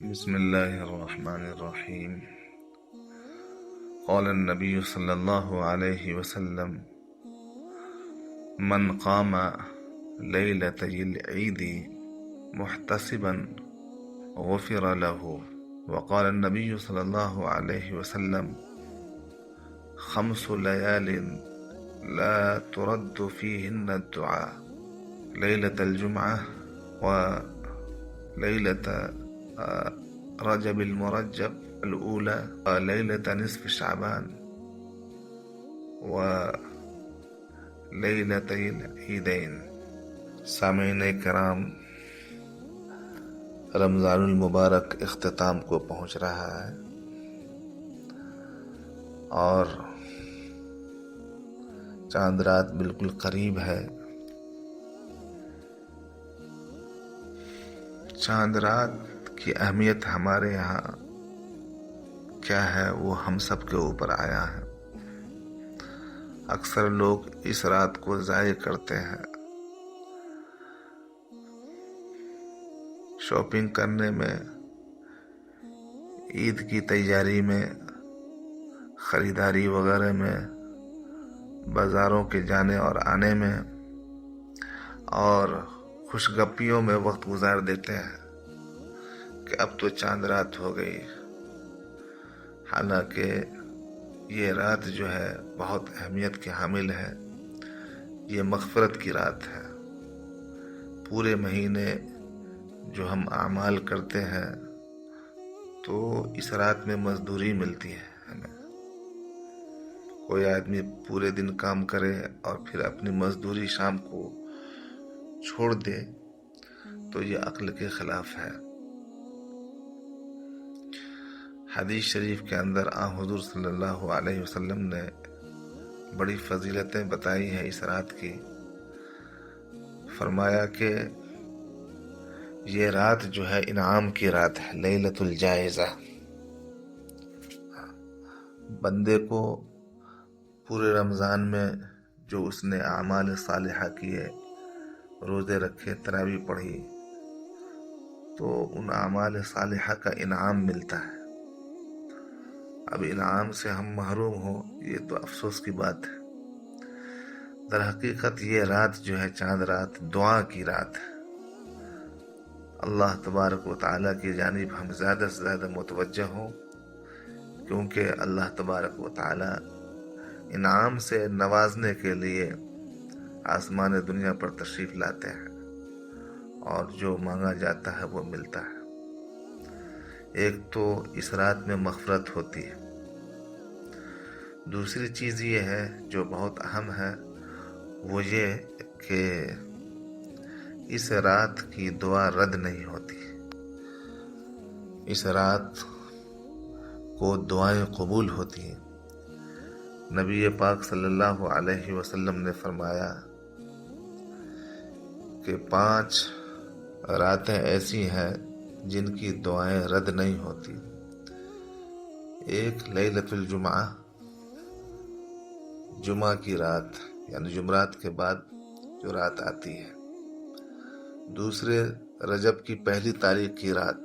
بسم الله الرحمن الرحيم. قال النبي صلى الله عليه وسلم: من قام ليلتي العيد محتسبا غفر له. وقال النبي صلى الله عليه وسلم: 5 ليال لا ترد فيهن الدعاء: ليلة الجمعة، وليلة رجب المرجب الأولى، وليلة نصف شعبان، وليلتي العيدين. سامعین کرام، رمضان المبارک اختتام کو پہنچ رہا ہے اور چاند رات بالکل قریب ہے. چاند رات کی اہمیت ہمارے یہاں کیا ہے وہ ہم سب کے اوپر آیا ہے. اکثر لوگ اس رات کو ضائع کرتے ہیں شاپنگ کرنے میں، عید کی تیاری میں، خریداری وغیرہ میں، بازاروں کے جانے اور آنے میں، اور خوش گپیوں میں وقت گزار دیتے ہیں کہ اب تو چاند رات ہو گئی. حالانکہ یہ رات جو ہے بہت اہمیت کی حامل ہے. یہ مغفرت کی رات ہے. پورے مہینے جو ہم اعمال کرتے ہیں تو اس رات میں مزدوری ملتی ہے ہمیں. کوئی آدمی پورے دن کام کرے اور پھر اپنی مزدوری شام کو چھوڑ دے تو یہ عقل کے خلاف ہے. حدیث شریف کے اندر حضور صلی اللہ علیہ وسلم نے بڑی فضیلتیں بتائی ہیں اس رات کی. فرمایا کہ یہ رات جو ہے انعام کی رات ہے، لیلۃ الجائزہ. بندے کو پورے رمضان میں جو اس نے اعمال صالحہ کیے، روزے رکھے، تراویح پڑھی، تو ان اعمال صالحہ کا انعام ملتا ہے. اب انعام سے ہم محروم ہوں یہ تو افسوس کی بات ہے. در حقیقت یہ رات جو ہے چاند رات دعا کی رات ہے. اللہ تبارک و تعالیٰ کی جانب ہم زیادہ سے زیادہ متوجہ ہوں، کیونکہ اللہ تبارک و تعالیٰ انعام سے نوازنے کے لیے آسمان دنیا پر تشریف لاتے ہیں اور جو مانگا جاتا ہے وہ ملتا ہے. ایک تو اس رات میں مغفرت ہوتی ہے. دوسری چیز یہ ہے جو بہت اہم ہے، وہ یہ کہ اس رات کی دعا رد نہیں ہوتی. اس رات کو دعائیں قبول ہوتی ہیں. نبی پاک صلی اللہ علیہ وسلم نے فرمایا کہ 5 راتیں ایسی ہیں جن کی دعائیں رد نہیں ہوتی. ایک لیلۃ الجمعہ، جمعہ کی رات، یعنی جمعرات کے بعد جو رات آتی ہے. دوسرے رجب کی 1 تاریخ کی رات،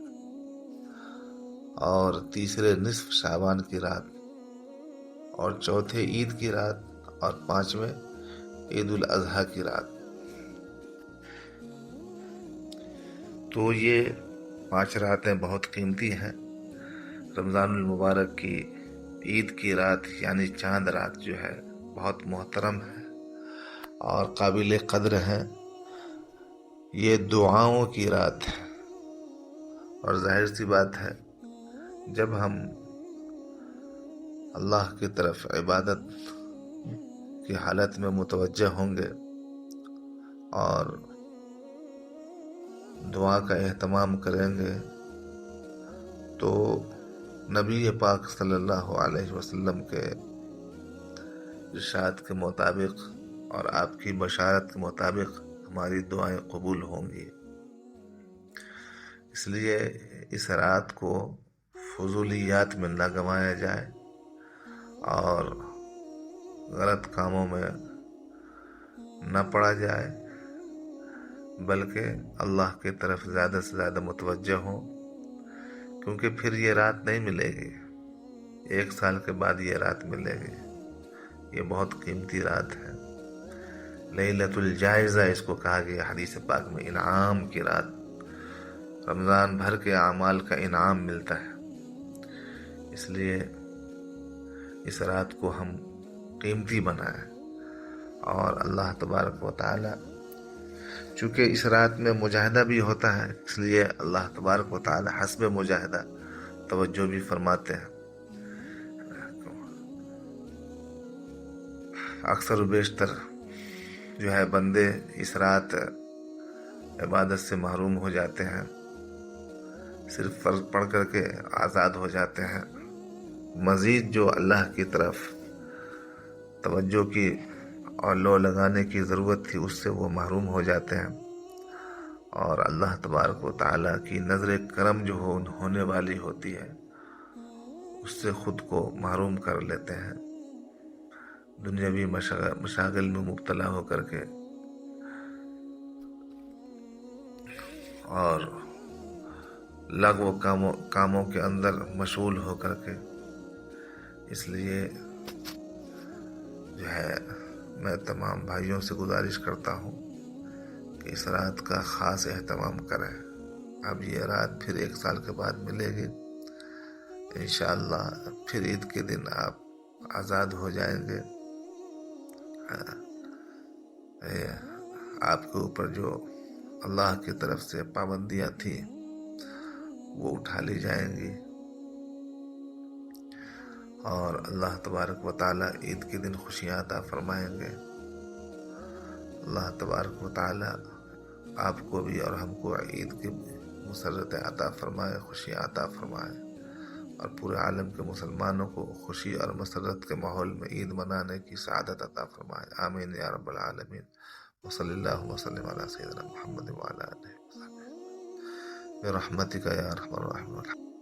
اور تیسرے نصف شعبان کی رات، اور چوتھے عید کی رات، اور 5ویں عید الاضحیٰ کی رات. تو یہ 5 راتیں بہت قیمتی ہیں. رمضان المبارک کی عید کی رات یعنی چاند رات جو ہے بہت محترم ہے اور قابل قدر ہے. یہ دعاؤں کی رات ہے، اور ظاہر سی بات ہے جب ہم اللہ کی طرف عبادت کی حالت میں متوجہ ہوں گے اور دعا کا اہتمام کریں گے تو نبی پاک صلی اللہ علیہ وسلم کے ارشاد کے مطابق اور آپ کی بشارت کے مطابق ہماری دعائیں قبول ہوں گی. اس لیے اس رات کو فضولیات میں نہ گنوایا جائے اور غلط کاموں میں نہ پڑا جائے، بلکہ اللہ کی طرف زیادہ سے زیادہ متوجہ ہوں، کیونکہ پھر یہ رات نہیں ملے گی، 1 سال کے بعد یہ رات ملے گی. یہ بہت قیمتی رات ہے. لیلۃ الجائزہ اس کو کہا گیا حدیث پاک میں، انعام کی رات. رمضان بھر کے اعمال کا انعام ملتا ہے. اس لیے اس رات کو ہم قیمتی بنائیں. اور اللہ تبارک و تعالی چونکہ اس رات میں مجاہدہ بھی ہوتا ہے، اس لیے اللہ تبارک و تعالی حسب مجاہدہ توجہ بھی فرماتے ہیں. اکثر و بیشتر جو ہے بندے اس رات عبادت سے محروم ہو جاتے ہیں، صرف فرض پڑھ کر کے آزاد ہو جاتے ہیں. مزید جو اللہ کی طرف توجہ کی اور لو لگانے کی ضرورت تھی اس سے وہ محروم ہو جاتے ہیں. اور اللہ تبارک و تعالیٰ کی نظر کرم جو ہونے والی ہوتی ہے اس سے خود کو محروم کر لیتے ہیں. دنیاوی مشاغل میں مبتلا ہو کر کے اور لغو کاموں کے اندر مشغول ہو کر کے. اس لیے جو ہے میں تمام بھائیوں سے گزارش کرتا ہوں کہ اس رات کا خاص اہتمام کریں. اب یہ رات پھر 1 سال کے بعد ملے گی انشاءاللہ. پھر عید کے دن آپ آزاد ہو جائیں گے. آپ کے اوپر جو اللہ کی طرف سے پابندیاں تھیں وہ اٹھا لی جائیں گی. اور اللہ تبارک و تعالی عید کے دن خوشیاں عطا فرمائیں گے. اللہ تبارک و تعالی آپ کو بھی اور ہم کو عید کی مسرت عطا فرمائے، خوشیاں عطا فرمائے، اور پورے عالم کے مسلمانوں کو خوشی اور مسرت کے ماحول میں عید منانے کی سعادت عطا فرمائے. آمین یا رب العالمین. وصلی اللہ وسلم علی سیدنا محمد وعلی آلہ وصحبہ برحمتک یا ارحم الراحمین.